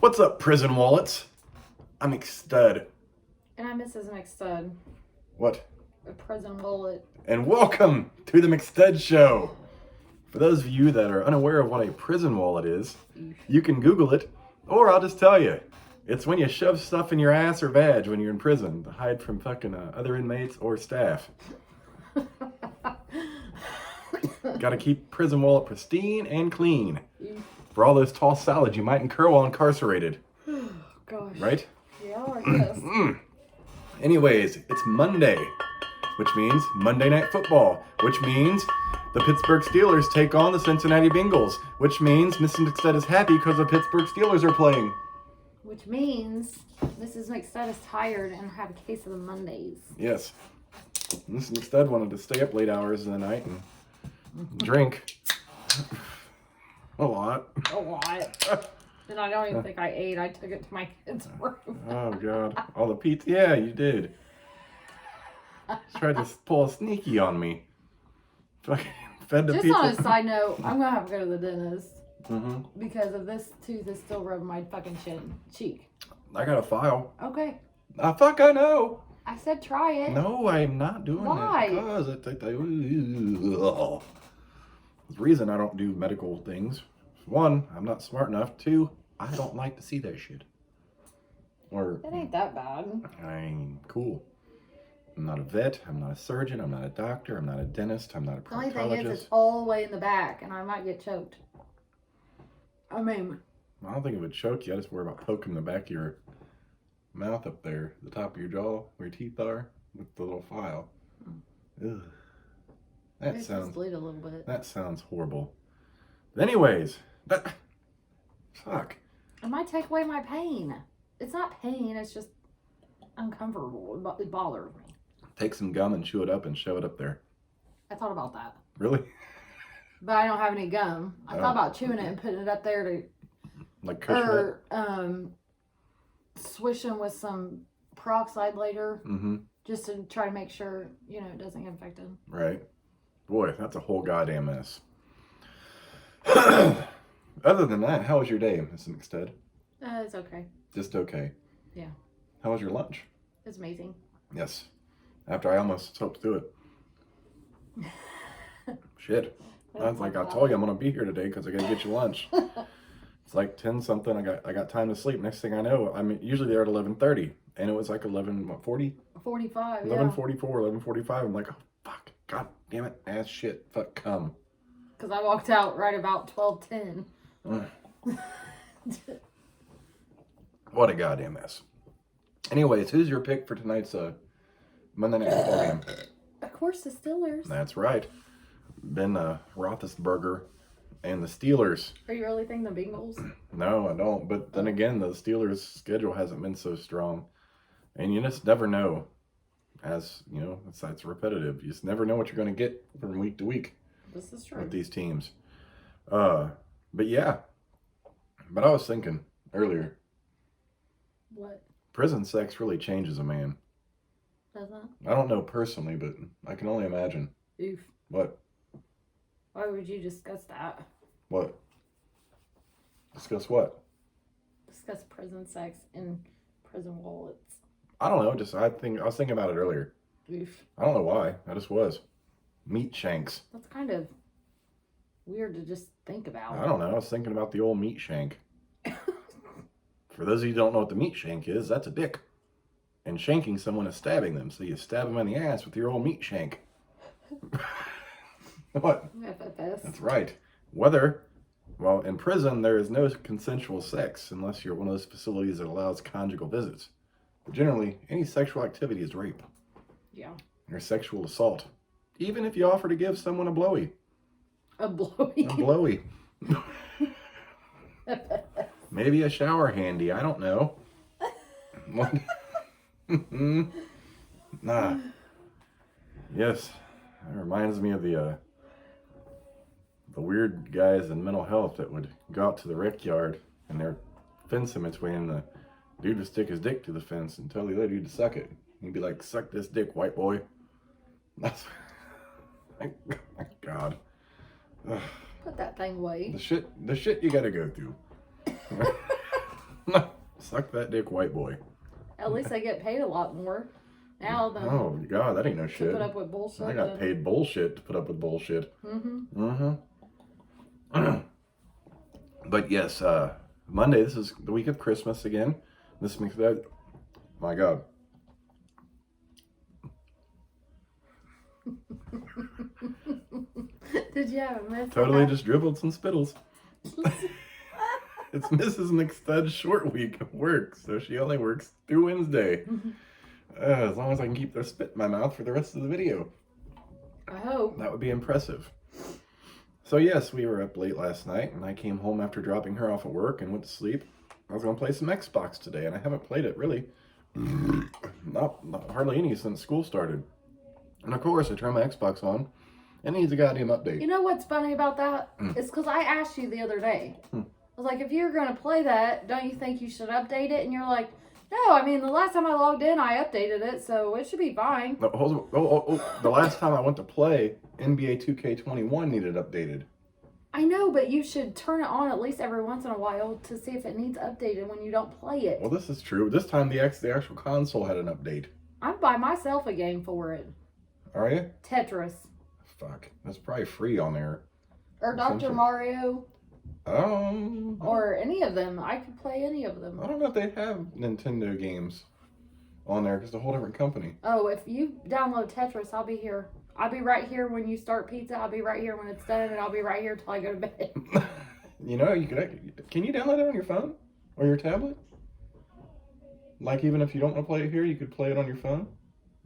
What's up, prison wallets? I'm McStud. And I'm Mrs. McStud, What? a prison wallet. And welcome to the McStud Show. For those of you that are unaware of what a prison wallet is, you can Google it, or I'll just tell you. It's when you shove stuff in your ass or vag when you're in prison to hide from fucking other inmates or staff. Gotta keep prison wallet pristine and clean for all those tossed salads you might incur while incarcerated. Gosh. Right? Yeah, I guess. Anyways, it's Monday, which means Monday Night Football, which means the Pittsburgh Steelers take on the Cincinnati Bengals, which means Mrs. McStud is happy because the Pittsburgh Steelers are playing. Which means Mrs. McStud is tired and have a case of the Mondays. Yes. Mrs. McStud wanted to stay up late hours of the night and drink. A lot. A lot. And I don't even think I ate. I took it to my kids' room. Oh, God. All the pizza. Yeah, you did. Tried to pull a sneaky on me. Fucking fed the Just pizza. on a side note, I'm going to have to go to the dentist. Mm-hmm. Because of this tooth is still rubbing my fucking cheek. I got a file. Okay. I know. I said try it. No, I'm not doing Why? it. Because the reason I don't do medical things. One, I'm not smart enough. Two, I don't like to see that shit. Or It ain't that bad. I'm cool. I'm not a vet. I'm not a surgeon. I'm not a doctor. I'm not a dentist. I'm not a The only thing is, it's proctologist. all the way in the back, and I might get choked. I mean, I don't think it would choke you. I just worry about poking the back of your mouth up there, the top of your jaw, where your teeth are, with the little file. Ugh. That it just sounds. bleed a little bit. That sounds horrible. But anyways, fuck. It might take away my pain. It's not pain, it's just uncomfortable. It bothers me. Take some gum and chew it up and shove it up there. I thought about that. Really? But I don't have any gum. I Oh. thought about chewing it and putting it up there to, Like cushion it? or swishing with some peroxide later, Mm-hmm. just to try to make sure, it doesn't get infected. Right. Boy, that's a whole goddamn mess. Other than that, how was your day, Mrs. McStud? It's okay. Just okay. Yeah. How was your lunch? It's amazing. Yes. After I almost choked through it. Shit. I was like, I told you I'm gonna be here today because I gotta get you lunch. It's like 10 something. I got time to sleep. Next thing I know, I'm usually there at 11:30, and it was like 11:40, 45. 11:44, 11:45. I'm like, oh fuck, god damn it, ass shit, fuck, come. Because I walked out right about 12:10. What a goddamn mess. Anyways, who's your pick for tonight's Monday Night Football game? Of course, the Steelers. That's right, Ben Roethlisberger and the Steelers. Are you really thinking the Bengals? No, I don't. But then again, the Steelers' schedule hasn't been so strong. And you just never know. As, it's repetitive. You just never know what you're going to get from week to week This is true. with these teams. But yeah. But I was thinking earlier, What? prison sex really changes a man. Doesn't? I don't know personally, but I can only imagine. Oof. What? Why would you discuss that? What? Discuss what? Discuss prison sex and prison wallets. I don't know. I was thinking about it earlier. Oof. I don't know why. I just was. Meat shanks. That's kind of weird to just think about. I don't know. I was thinking about the old meat shank. For those of you who don't know what the meat shank is, that's a dick. And shanking someone is stabbing them. So you stab them in the ass with your old meat shank. What? FFS. That's right. Well, in prison, there is no consensual sex unless you're one of those facilities that allows conjugal visits. But generally, any sexual activity is rape. Yeah. Or sexual assault. Even if you offer to give someone a blowy. A blowy. A blowy. Maybe a shower handy. I don't know. What? Nah. Yes. It reminds me of the weird guys in mental health that would go out to the rec yard and they're fencing between, and the dude would stick his dick to the fence and tell the other dude to suck it. He'd be like, "Suck this dick, white boy." That's my God. Ugh. Put that thing away. The shit you gotta go through. Suck that dick, white boy. At least I get paid a lot more now than Oh, God, that ain't no to shit. put up with bullshit. I got paid bullshit to put up with bullshit. But yes, Monday, this is the week of Christmas again. This makes that, my God. Did you have a mess? Totally just dribbled some spittles. It's Mrs. McStud's short week of work, so she only works through Wednesday. As long as I can keep the spit in my mouth for the rest of the video. I hope. That would be impressive. So yes, we were up late last night, and I came home after dropping her off at work and went to sleep. I was going to play some Xbox today, and I haven't played it really. Not hardly any since school started. And of course, I turned my Xbox on. It needs a goddamn update. You know what's funny about that? It's because I asked you the other day. I was like, if you're going to play that, don't you think you should update it? And you're like, no, I mean, the last time I logged in, I updated it, so it should be fine. No, the last time I went to play, NBA 2K21 needed updated. I know, but you should turn it on at least every once in a while to see if it needs updated when you don't play it. Well, this is true. This time, the actual console had an update. I'd buy myself a game for it. Are you? Tetris. Fuck. That's probably free on there. Or Dr. Mario. Oh. Or any of them. I could play any of them. I don't know if they have Nintendo games on there because it's a whole different company. Oh, if you download Tetris, I'll be here. I'll be right here when you start pizza. I'll be right here when it's done, and I'll be right here till I go to bed. You know, can you download it on your phone or your tablet? Like, even if you don't want to play it here, you could play it on your phone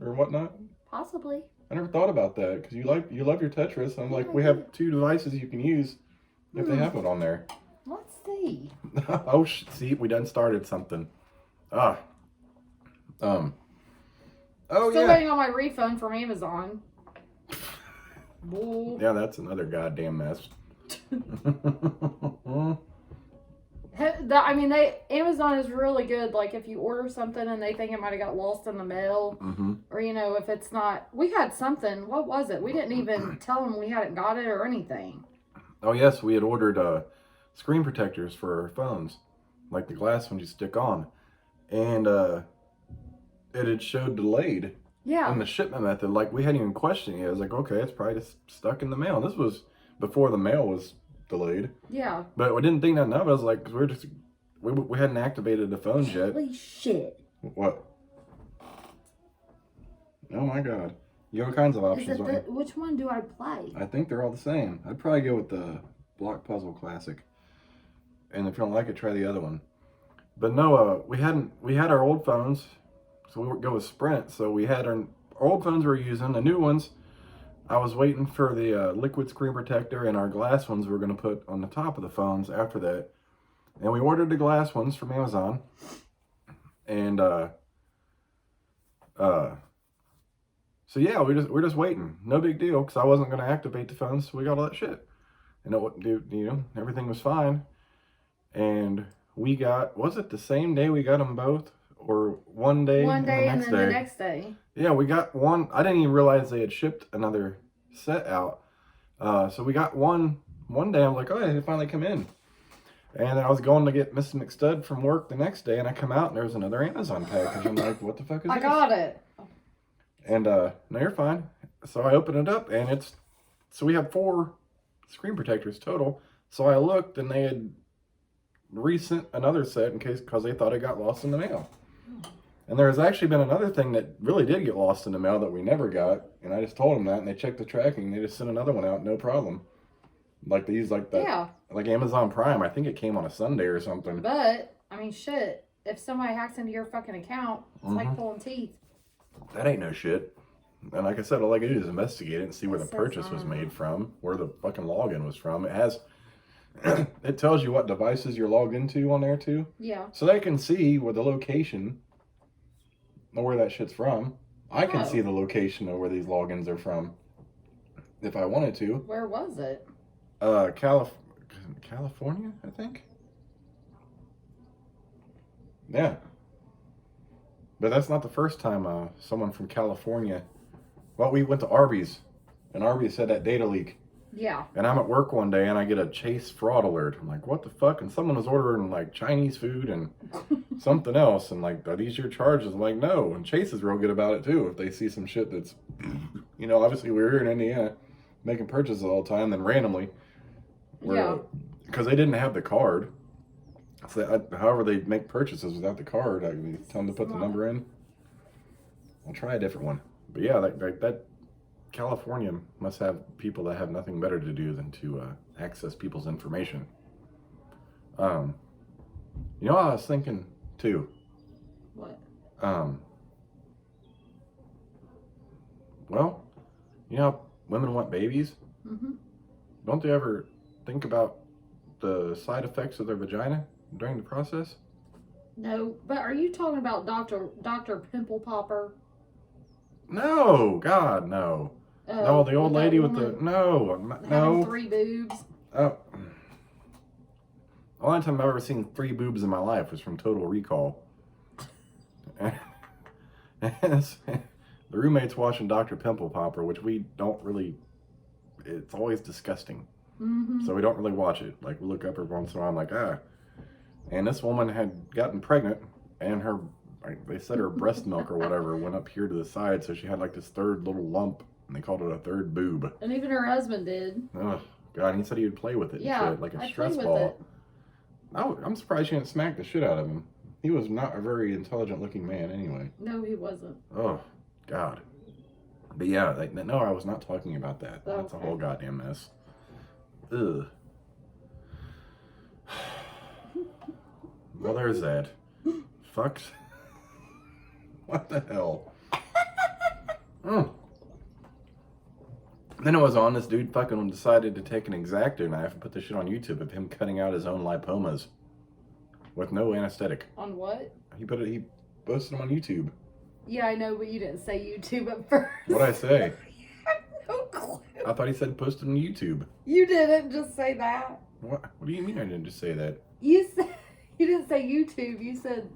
or whatnot? Possibly. I never thought about that because you love your Tetris. I'm like, we have two devices you can use if they have it on there. Let's see. Oh, see, we done started something. Oh, Still yeah. waiting on my refund from Amazon. Bull. Yeah, that's another goddamn mess. I mean, Amazon is really good. Like, if you order something and they think it might have got lost in the mail, or, you know, if it's not. We had something. What was it? We didn't even tell them we hadn't got it or anything. Oh, yes, we had ordered screen protectors for our phones, like the glass ones you stick on. And it had showed delayed. Yeah. In the shipment method, like, we hadn't even questioned it. I was like, okay, it's probably just stuck in the mail. This was before the mail was delayed. Yeah. But we didn't think nothing of it. I was like, because we hadn't activated the phones yet. Holy shit. What? Oh my God. You have all kinds of options. Which one do I play? I think they're all the same. I'd probably go with the Block Puzzle Classic. And if you don't like it, try the other one. But no, we had our old phones. So we would go with Sprint. So we had our old phones we were using. The new ones, I was waiting for the liquid screen protector, and our glass ones we were going to put on the top of the phones after that. And we ordered the glass ones from Amazon. And so yeah, we're just waiting. No big deal, because I wasn't going to activate the phones, so we got all that shit. And everything was fine. And we got, was it the same day we got them both? Or one day and then the the next day. Yeah, we got one. I didn't even realize they had shipped another set out. So we got one day. I'm like, oh, they finally come in. And then I was going to get Mrs. McStud from work the next day, and I come out, and there was another Amazon package. I'm like, what the fuck is this? I got it. And, no, you're fine. So I opened it up, and so we have 4 screen protectors total. So I looked, and they had resent another set because they thought it got lost in the mail. And there has actually been another thing that really did get lost in the mail that we never got. And I just told them that, and they checked the tracking, and they just sent another one out, no problem. Like they use like that. Yeah. Like Amazon Prime. I think it came on a Sunday or something. But, I mean, shit. If somebody hacks into your fucking account, it's like pulling teeth. That ain't no shit. And like I said, all I can do is investigate it and see where the purchase was made from, where the fucking login was from. It has, it tells you what devices you're logged into on there too. Yeah. So they can see where the location of where that shit's from. I can see the location of where these logins are from if I wanted to. Where was it? California, I think. Yeah. But that's not the first time someone from California. Well, we went to Arby's, and Arby's had that data leak. Yeah. And I'm at work one day, and I get a Chase fraud alert. I'm like, what the fuck? And someone was ordering, like, Chinese food and something else. And like, are these your charges? I'm like, no. And Chase is real good about it too. If they see some shit that's, you know, obviously we're here in Indiana making purchases all the time, then randomly, because they didn't have the card. So however they make purchases without the card, I can tell them to put the number in. I'll try a different one. But yeah, that California must have people that have nothing better to do than to access people's information. You know what I was thinking too? What? Well, you know how women want babies? Mm-hmm. Don't they ever think about the side effects of their vagina during the process? No, but are you talking about Dr. Pimple Popper? No, God, no. No, the old lady with the no. 3 boobs. Oh. The only time I've ever seen 3 boobs in my life was from Total Recall. And the roommate's watching Dr. Pimple Popper, which we don't really. It's always disgusting. Mm-hmm. So we don't really watch it. Like, we look up every once in a while, I'm like, ah. And this woman had gotten pregnant, and they said her breast milk or whatever went up here to the side, so she had like this 3rd little lump, and they called it a 3rd boob. And even her husband did. Oh, God, he said he would play with it. Yeah, and shit, like a I stress played ball. with it. I'm surprised she didn't smack the shit out of him. He was not a very intelligent looking man anyway. No, he wasn't. Oh, God. But yeah, no, I was not talking about that. Okay. That's a whole goddamn mess. Ugh. Well, there's that. Fucked. What the hell? Then it was on, this dude fucking decided to take an X-Acto knife and put the shit on YouTube of him cutting out his own lipomas with no anesthetic. On what? He posted them on YouTube. Yeah, I know, but you didn't say YouTube at first. What'd I say? No clue. I thought he said posted on YouTube. You didn't just say that. What do you mean I didn't just say that? You didn't say YouTube. You said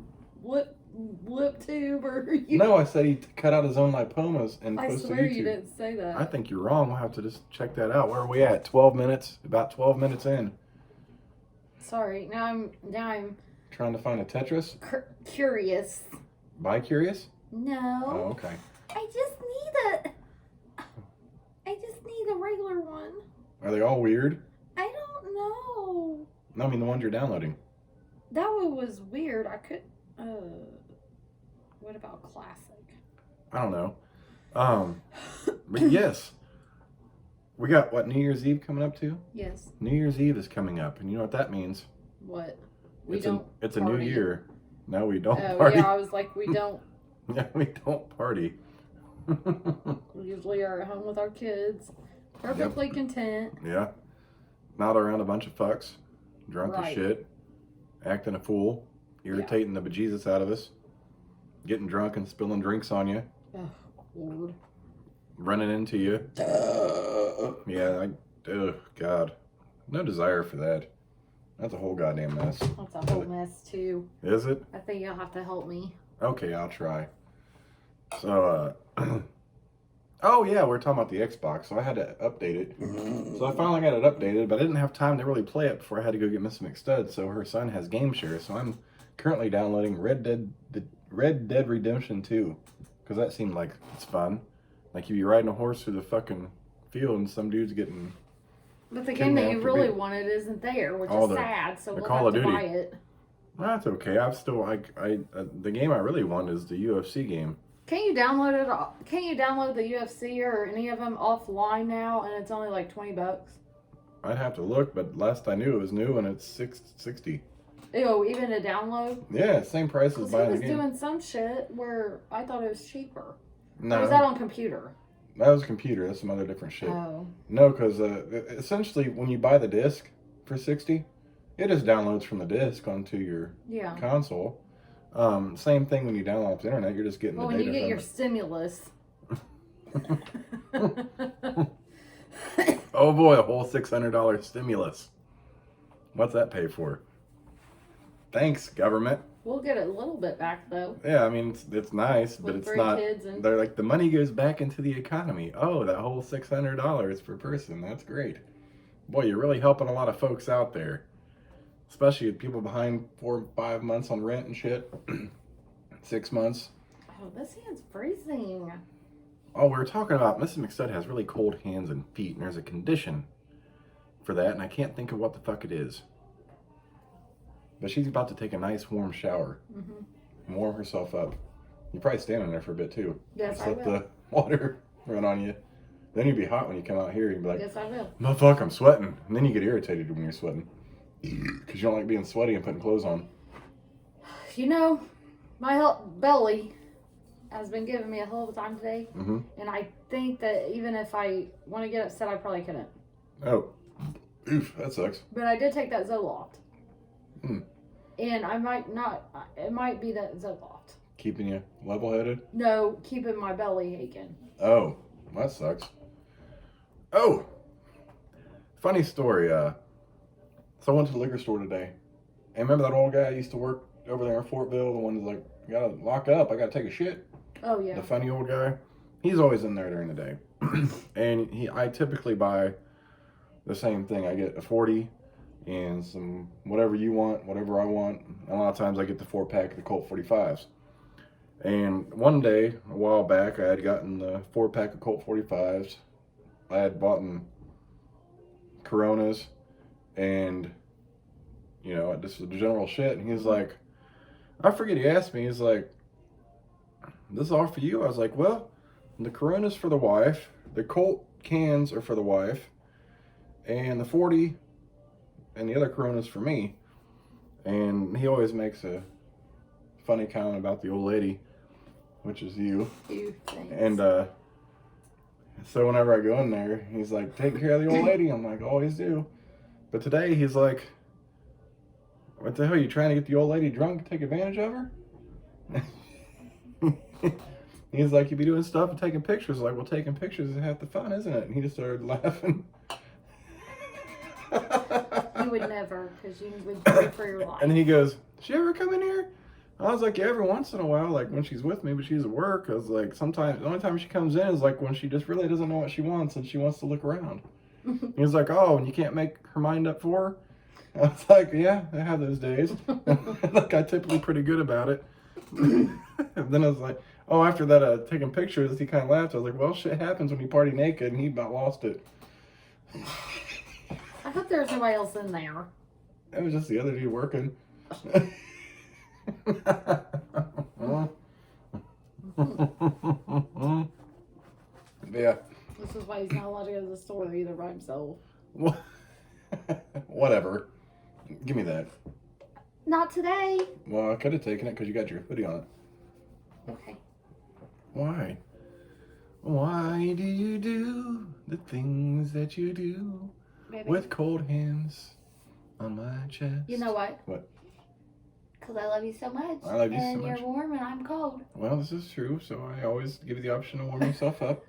lip tube or you. No, I said he cut out his own lipomas and I posted swear YouTube. you didn't say that. I think you're wrong. We'll have to just check that out. Where are we at? 12 minutes. About 12 minutes in. Sorry. Now I'm Trying to find a Tetris. Curious. Bi-curious? No. Oh, okay. I just need a regular one. Are they all weird? I don't know. No, I mean the ones you're downloading. That one was weird. I could. What about classic? I don't know. But yes. We got, what, New Year's Eve coming up too? Yes. New Year's Eve is coming up, and you know what that means? What? It's a new year. No, we don't Oh, party. yeah, I was like, we don't. Yeah, we don't party. We usually are at home with our kids, perfectly content. Yeah. Not around a bunch of fucks, drunk as Right. shit, acting a fool, irritating the bejesus out of us, getting drunk and spilling drinks on you, Oh, Lord. running into you. Yeah, oh, God. No desire for that. That's a whole goddamn mess. That's a whole mess, too. Is it? I think you'll have to help me. Okay, I'll try. So, oh yeah, we're talking about the Xbox, so I had to update it. So I finally got it updated, but I didn't have time to really play it before I had to go get Miss McStud's, so her son has Game Share, so I'm currently downloading Red Dead Redemption 2, because that seemed like it's fun. Like you be riding a horse through the fucking field and some dude's getting... But the game that you really wanted isn't there, which is sad, so we'll have to buy it. That's okay. I'm still the game I really want is the UFC game. Can't you download it? Can't you download the UFC or any of them offline now, and it's only like $20? I'd have to look, but last I knew it was new and it's $6.60. Ew, even to download? Yeah, same price as buying the game. He was doing some shit where I thought it was cheaper. No, or was that on computer? That was computer. That's some other different shit. Oh. No, because essentially when you buy the disc for $60, it just downloads from the disc onto your console. Same thing when you download off the internet. You're just getting the data. When you get your stimulus. Oh boy, a whole $600 stimulus. What's that pay for? Thanks, government. We'll get a little bit back though. Yeah, I mean it's nice, but it's not. They're like the money goes back into the economy. Oh, that whole $600 per person. That's great. Boy, you're really helping a lot of folks out there. especially people behind 4 or 5 months on rent and shit. 6 months. Oh, this hand's freezing. Oh, we were talking about Mrs. McStud has really cold hands and feet, and there's a condition for that, and I can't think of what the fuck it is. But she's about to take a nice warm shower and warm herself up. You're probably standing there for a bit too. Yes, Just I let will. the water run on you. Then you'd be hot when you come out here. You'd be like, Yes, I will. motherfucker, I'm sweating. And then you get irritated when you're sweating. Because you don't like being sweaty and putting clothes on. You know, my belly has been giving me a hell of a time today. Mm-hmm. And I think that even if I want to get upset, I probably couldn't. Oh. Oof, that sucks. But I did take that Zoloft. Hmm. And I might not, it might be that Zoloft. Keeping you level-headed? No, keeping my belly aching. Oh, that sucks. Oh! Funny story, so I went to the liquor store today. And remember that old guy I used to work over there in Fortville? The one that's like, you gotta lock up, I gotta take a shit. Oh, yeah. The funny old guy. He's always in there during the day. And I typically buy the same thing. I get a 40 and some whatever you want, whatever I want. A lot of times I get the 4-pack of the Colt 45s. And one day, a while back, I had gotten the 4-pack of Colt 45s. I had bought Coronas and, you know, just the general shit. And he's like, I forget, he asked me, he's like, this is all for you? I was like, well, the Corona's for the wife, the Colt cans are for the wife, and the 40 and the other Corona's for me. And he always makes a funny comment about the old lady, which is you. And so whenever I go in there, he's like, taking care of the old lady. I'm like, always do. But today he's like, what the hell, you trying to get the old lady drunk to take advantage of her? He's like, you be doing stuff and taking pictures. Like, well, taking pictures is half the fun, isn't it? And he just started laughing. You would never, because you would pray for your life. And then he goes, does she ever come in here? I was like, yeah, every once in a while, like when she's with me, but she's at work. I was like, sometimes, the only time she comes in is like when she just really doesn't know what she wants and she wants to look around. He was like, oh, and you can't make her mind up for her? I was like, yeah, I have those days. Like, I'm typically pretty good about it. And then I was like, oh, after that, taking pictures, he kind of laughed. I was like, well, shit happens when you party naked, and he about lost it. I hope there's nobody else in there. It was just the other dude working. Yeah. This is why he's not allowed to go to the store either by himself. Whatever. Give me that. Not today. Well, I could have taken it because you got your hoodie on it. Okay. Why? Why do you do the things that you do Baby. with cold hands on my chest? You know what? What? Because I love you so much. I love you so and much. you're warm and I'm cold. Well, this is true, so I always give you the option to warm yourself up.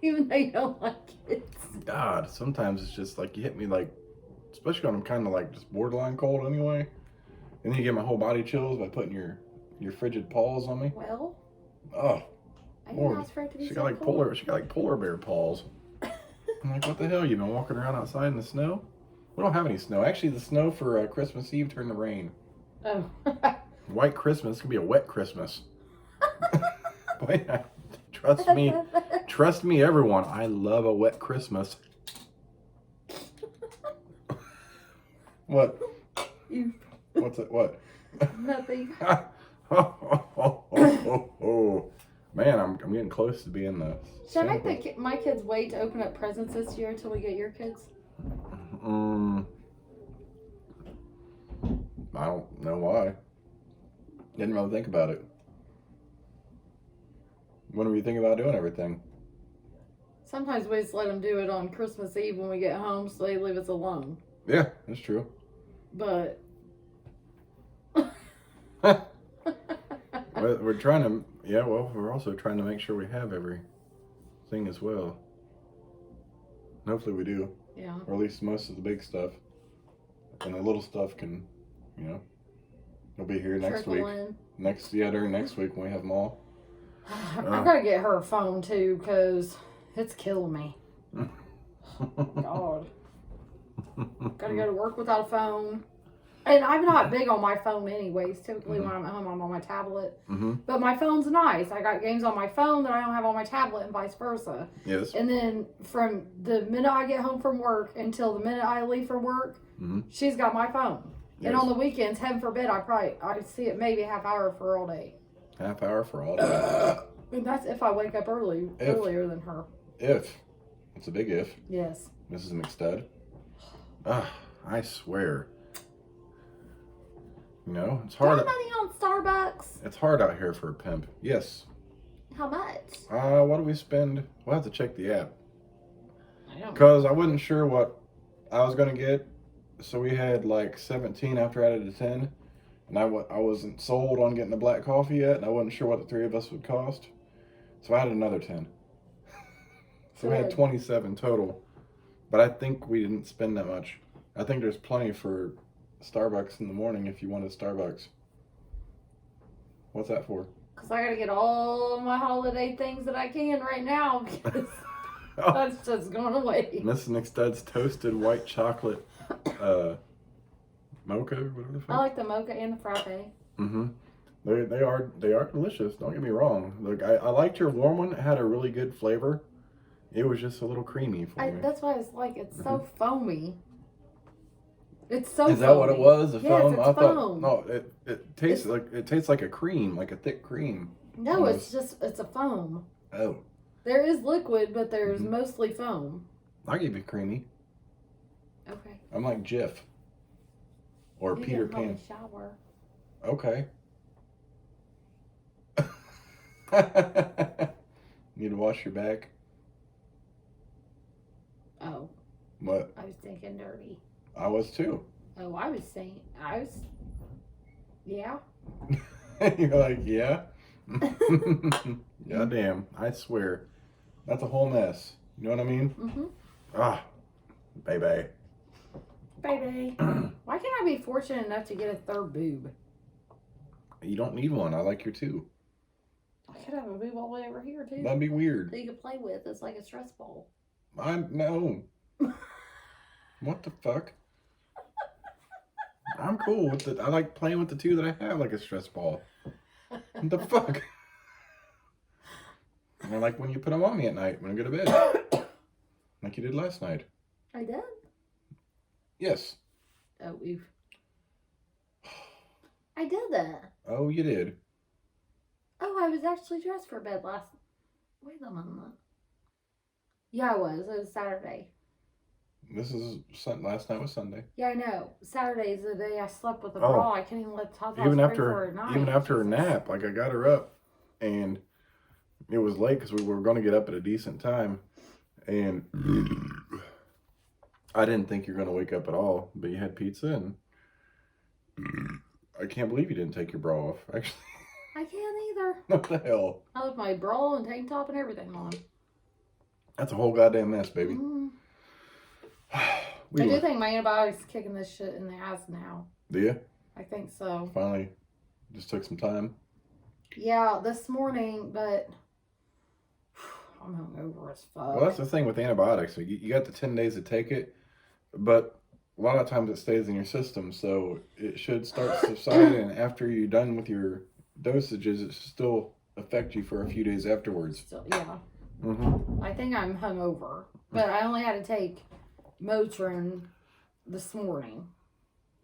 Even though you don't like it. God, sometimes it's just like you hit me like, especially when I'm kind of like just borderline cold anyway. And then you get my whole body chills by putting your frigid paws on me. Well, Oh, I didn't Lord. ask for it to be She so got like cold. polar bear paws. I'm like, what the hell? You been walking around outside in the snow? We don't have any snow. Actually, the snow for Christmas Eve turned to rain. Oh. White Christmas could be a wet Christmas. Boy, trust me, everyone. I love a wet Christmas. What? You. What's it? What? Nothing. Man, I'm getting close to being the. Should I make my kids wait to open up presents this year until we get your kids? I don't know why. Didn't really think about it. When were you thinking about doing everything? Sometimes we just let them do it on Christmas Eve when we get home so they leave us alone. Yeah, that's true. But We're trying to, yeah, well, we're also trying to make sure we have everything as well. Hopefully we do. Yeah. Or at least most of the big stuff. And the little stuff can, you know, it'll be here next Trickle week. in. During next week when we have them all. I gotta get her a phone too, because it's killing me. God. Gotta go to work without a phone. And I'm not big on my phone anyways. Typically when I'm at home, I'm on my tablet. But my phone's nice. I got games on my phone that I don't have on my tablet and vice versa. Yes. And then from the minute I get home from work until the minute I leave for work, she's got my phone. Yes. And on the weekends, heaven forbid, I see it maybe a half hour for all day. Half hour for all day. And that's if I wake up earlier than her. If. It's a big if. Yes. Mrs. McStud. I swear. You know, it's hard. Do you have money on Starbucks? It's hard out here for a pimp. Yes. How much? What do we spend? We'll have to check the app. Because I wasn't sure what I was going to get. So we had like 17 after I added a 10. And I wasn't sold on getting the black coffee yet. And I wasn't sure what the three of us would cost. So I added another 10. So we had 27 total. But I think we didn't spend that much. I think there's plenty for Starbucks in the morning if you wanted Starbucks. What's that for? Because I got to get all my holiday things that I can right now. Because that's just going away. Mrs. McStud's toasted white chocolate mocha, whatever the fuck. I like the mocha and the frappe. They are delicious. Don't get me wrong. Look, I liked your warm one. It had a really good flavor. It was just a little creamy for me. That's why it's like it's so foamy. It's so. Is that what it was? The foam? It's I thought foam. no. It tastes like a cream, like a thick cream. No, almost. It's a foam. Oh. There is liquid, but there's mostly foam. I give it creamy. Okay. I'm like Jif. Or you Peter can Pan. Shower. Okay. Need to wash your back? Oh. What? I was thinking dirty. I was too. Oh, yeah. You're like, yeah? Goddamn, I swear. That's a whole mess. You know what I mean? Baby. Baby. Why can't I be fortunate enough to get a third boob? You don't need one. I like your two. I could have a boob all the way over here, too. That'd be weird. That you could play with. It's like a stress ball. No. What the fuck? I'm cool with it. I like playing with the two that I have like a stress ball. What the fuck? And I like when you put them on me at night when I go to bed. Like you did last night. I did? Yes. Oh, I did that. Oh, you did. Oh, I was actually dressed for bed last. Wait a minute. Yeah, I was. It was Saturday. This is last night was Sunday. Yeah, I know. Saturday is the day I slept with a bra. I can't even let Tata even after her nap, like I got her up, and it was late because we were going to get up at a decent time, and I didn't think you were going to wake up at all. But you had pizza, and I can't believe you didn't take your bra off. Actually, I can't either. What the hell? I left my bra and tank top and everything on. That's a whole goddamn mess, baby. I do think my antibiotics kicking this shit in the ass now. Do you? I think so. Finally, just took some time. Yeah, this morning, but I'm hungover as fuck. Well, that's the thing with antibiotics. You got the 10 days to take it, but a lot of times it stays in your system, so it should start subsiding, and after you're done with your dosages, it should still affect you for a few days afterwards. Yeah. I think I'm hungover, but I only had to take Motrin this morning.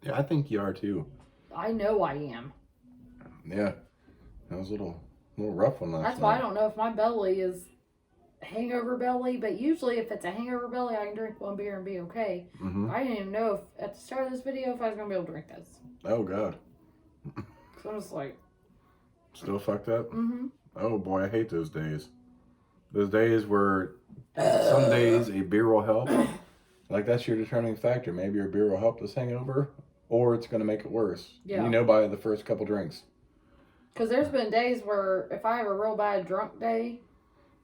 Yeah, I think you are too. I know I am. Yeah, that was a little rough one last night. That's why I don't know if my belly is hangover belly, but usually if it's a hangover belly, I can drink one beer and be okay. I didn't even know if at the start of this video if I was gonna be able to drink this. Oh God. So I'm just like. Still fucked up? Oh boy, I hate those days. Those days where some days a beer will help. Like that's your determining factor. Maybe your beer will help this hangover, or it's going to make it worse. Yeah. You know by the first couple drinks. Because there's been days where if I have a real bad drunk day,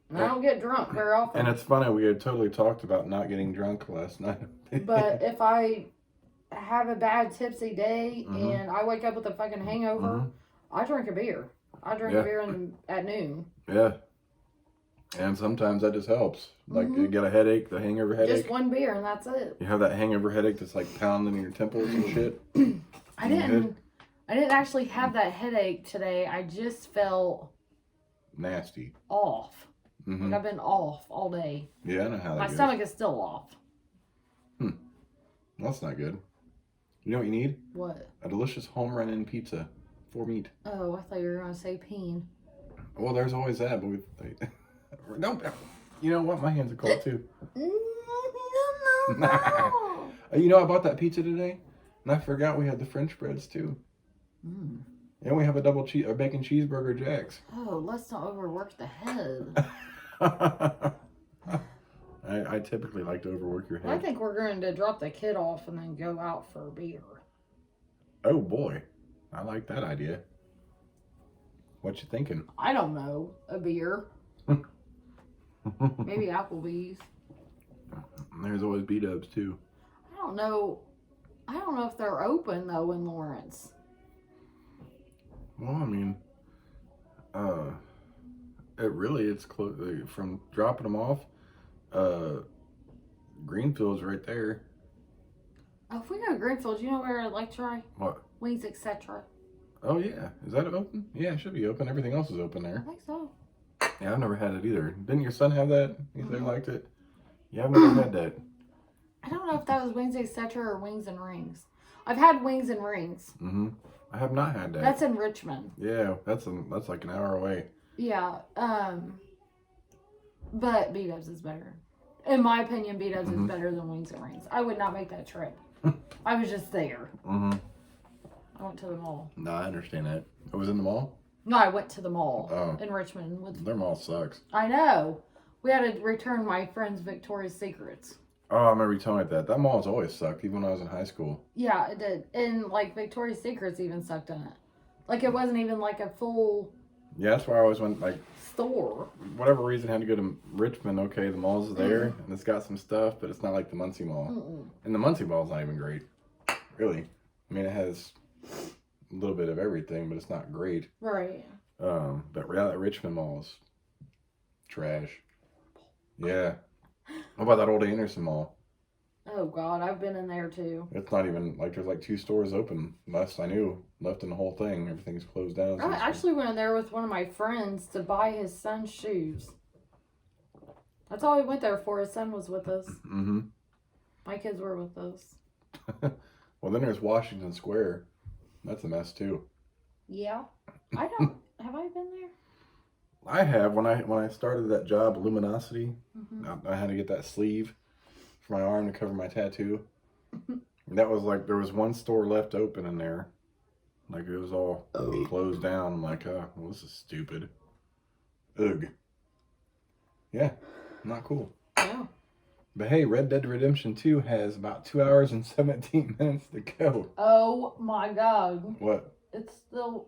and I don't get drunk very often. And it's funny, we had totally talked about not getting drunk last night. But if I have a bad tipsy day and I wake up with a fucking hangover, I drink a beer. I drink a beer at noon. Yeah. And sometimes that just helps. Like you get a headache, the hangover headache. Just one beer and that's it. You have that hangover headache that's like pounding in your temples and shit. I didn't actually have that headache today. I just felt nasty. Off. Mm-hmm. Like I've been off all day. Yeah, I know how that My goes. stomach is still off. That's not good. You know what you need? What? A delicious home run in pizza for meat. Oh, I thought you were going to say peen. Well, there's always that, but no. You know what? My hands are cold too. No. You know, I bought that pizza today, and I forgot we had the French breads too. Mm. And we have a bacon cheeseburger Jack's. Oh, let's not overwork the head. I typically like to overwork your head. I think we're going to drop the kid off and then go out for a beer. Oh boy, I like that idea. What you thinking? I don't know. A beer. Maybe Applebee's. There's always B-dubs too. I don't know if they're open though in Lawrence. Well, I mean, it's close from dropping them off. Greenfield's right there. Oh, if we go to Greenfield, you know where I'd like to try? What? Wings, etc. Oh yeah, is that open? Yeah, it should be open. Everything else is open I there. think so. Yeah, I've never had it either. Didn't your son have that? He said he liked it. Yeah, I've never had that. I don't know if that was Wings, etc. or Wings and Rings. I've had Wings and Rings. Mm-hmm. I have not had that. That's in Richmond. Yeah, that's like an hour away. Yeah. But B-Dubs is better. In my opinion, B-Dubs is better than Wings and Rings. I would not make that trip. I was just there. Mm-hmm. I went to the mall. No, I understand that. I was in the mall? No, I went to the mall in Richmond. Their mall sucks. I know. We had to return my friend's Victoria's Secrets. Oh, I remember you telling me that. That mall's always sucked, even when I was in high school. Yeah, it did. And, like, Victoria's Secrets even sucked in it. Like, it wasn't even, like, a full... Yeah, that's why I always went, like... store. Whatever reason, I had to go to Richmond. Okay, the mall's there, and it's got some stuff, but it's not like the Muncie Mall. And the Muncie Mall's not even great. Really. I mean, it has a little bit of everything, but it's not great. Right. But that Richmond Mall's trash. Yeah. What about that old Anderson Mall? Oh, God, I've been in there, too. It's not even, like, there's, like, 2 stores open. Last I knew, left in the whole thing. Everything's closed down. I actually went in there with one of my friends to buy his son's shoes. That's all we went there for. His son was with us. Mm-hmm. My kids were with us. Well, then there's Washington Square. That's a mess, too. Yeah. I don't... Have I been there? I have. When I started that job, Luminosity, I had to get that sleeve for my arm to cover my tattoo. That was like, there was one store left open in there. Like, it was all closed down. I'm like, well, this is stupid. Ugh. Yeah, not cool. Yeah. But hey, Red Dead Redemption 2 has about 2 hours and 17 minutes to go. Oh, my God. What? It's still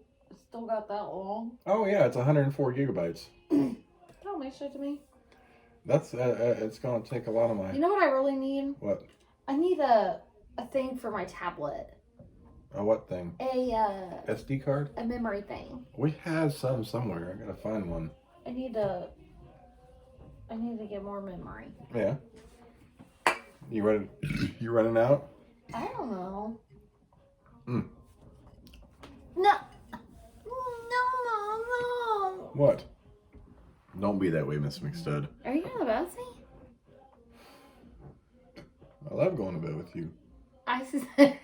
got that long. Oh, yeah, it's 104 gigabytes. Don't make shit to me. That's, it's going to take a lot of my... You know what I really need? What? I need a thing for my tablet. A what thing? SD card? A memory thing. We have some somewhere. I gotta find one. I need to get more memory. Yeah. You running out? I don't know. Mm. No. What? Don't be that way, Miss McStud. Are you gonna buzz me? I love going to bed with you. I said...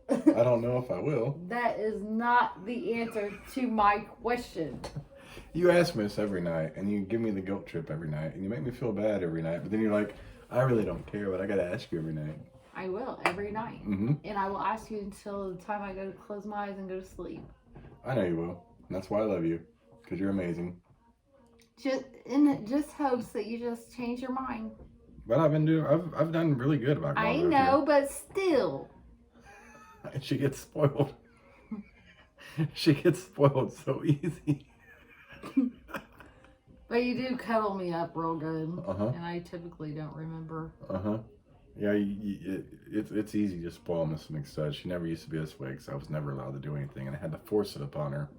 I don't know if I will. That is not the answer to my question. You ask me this every night, and you give me the guilt trip every night, and you make me feel bad every night, but then you're like, I really don't care, but I gotta ask you every night. I will, every night. Mm-hmm. And I will ask you until the time I go to close my eyes and go to sleep. I know you will. And that's why I love you, because you're amazing. Just hopes that you just change your mind. But I've done really good about going I over know, here. but still. She gets spoiled. She gets spoiled so easy. But you do cuddle me up real good. Uh-huh. And I typically don't remember. Uh-huh. Yeah, it's easy to spoil Miss McStud. She never used to be this way because I was never allowed to do anything, and I had to force it upon her.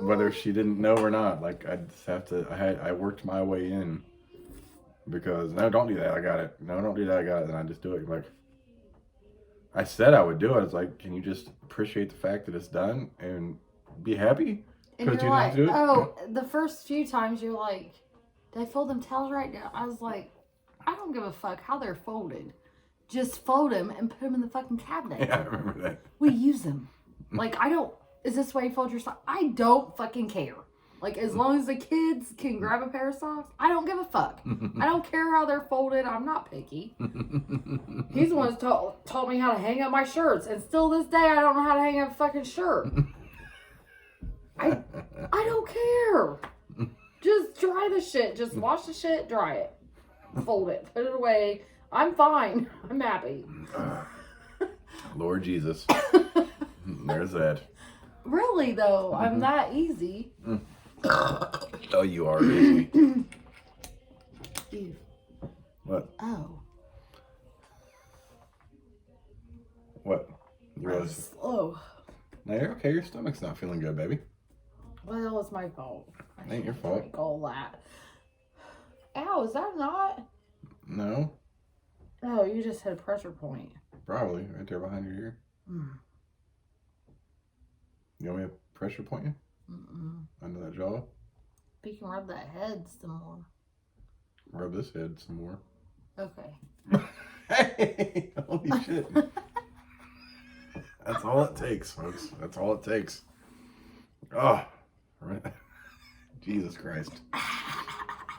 Whether she didn't know or not. Like, I just have to, I worked my way in. Because, no, don't do that, I got it. No, don't do that, I got it. And I just do it. Like, I said I would do it. It's like, can you just appreciate the fact that it's done and be happy? And Because you're you like, didn't do it? oh, the first few times you're like, did I fold them towels right now? I was like, I don't give a fuck how they're folded. Just fold them and put them in the fucking cabinet. Yeah, I remember that. We use them. Like, I don't, is this the way you fold your socks? I don't fucking care. Like, as long as the kids can grab a pair of socks, I don't give a fuck. I don't care how they're folded. I'm not picky. He's the one who taught me how to hang up my shirts. And still this day, I don't know how to hang up a fucking shirt. I don't care. Just dry the shit. Just wash the shit, dry it. Fold it. Put it away. I'm fine. I'm happy. Lord Jesus. There's that. Really, though, I'm that easy. Oh, you are easy. Ew. What? Oh. What? You realize? Slow. No, you're okay. Your stomach's not feeling good, baby. Well, it's my fault. Ain't your fault. Drink all that. Ow, is that not? No, Oh, you just hit a pressure point. probably right there behind your ear. Mm. You want me to pressure point you Mm-mm. under that jaw? You can rub that head some more. Rub this head some more. Okay. Hey, holy shit! That's all it takes, folks. That's all it takes. Oh, right. Jesus Christ.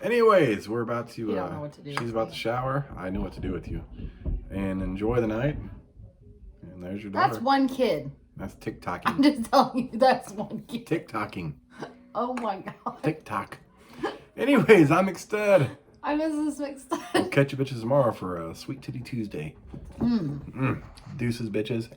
Anyways, we're about to. You don't know what to do She's with about me. to shower. I know what to do with you. And enjoy the night. And there's your daughter. That's one kid. That's I'm TikToking. just telling you, that's one kid. TikToking. Oh my god. TikTok. Anyways, I'm McStud. I miss this mixed We'll catch you bitches tomorrow for Sweet Titty Tuesday. Mm. Deuces, bitches.